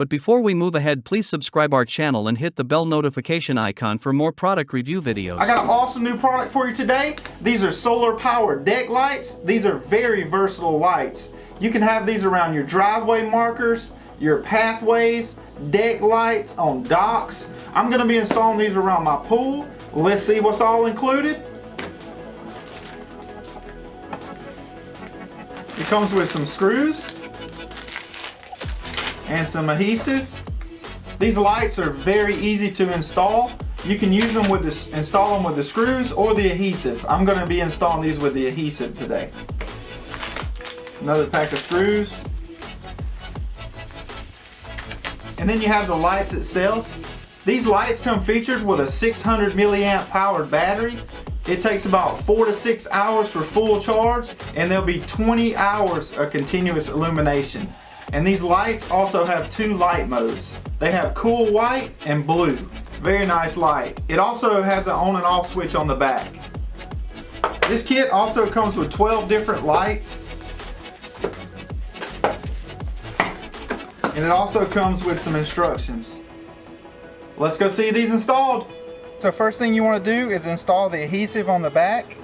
But before we move ahead, please subscribe our channel and hit the bell notification icon for more product review videos. I got an awesome new product for you today. These are solar powered deck lights. These are very versatile lights. You can have these around your driveway markers, your pathways, deck lights on docks. I'm going to be installing these around my pool. Let's see what's all included. It comes with some screws and some adhesive. These lights are very easy to install. You can use them with install them with the screws or the adhesive. I'm going to be installing these with the adhesive today. Another pack of screws. And then you have the lights itself. These lights come featured with a 600 milliamp powered battery. It takes about 4 to 6 hours for full charge, and there'll be 20 hours of continuous illumination. And these lights also have 2 light modes. They have cool white and blue. Very nice light. It also has an on and off switch on the back. This kit also comes with 12 different lights. And it also comes with some instructions. Let's go see these installed. So first thing you want to do is install the adhesive on the back.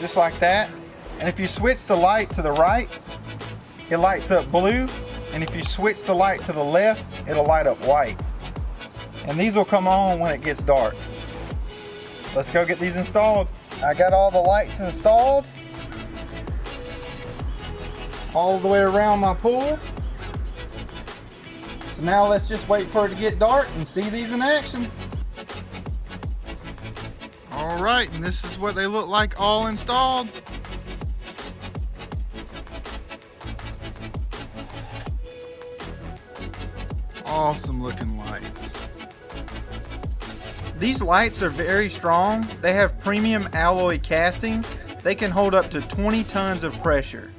Just like that. And if you switch the light to the right, it lights up blue. And if you switch the light to the left, it'll light up white. And these will come on when it gets dark. Let's go get these installed. I got all the lights installed all the way around my pool. So now let's just wait for it to get dark and see these in action. All right, and this is what they look like all installed. Awesome looking lights. These lights are very strong. They have premium alloy casting. They can hold up to 20 tons of pressure.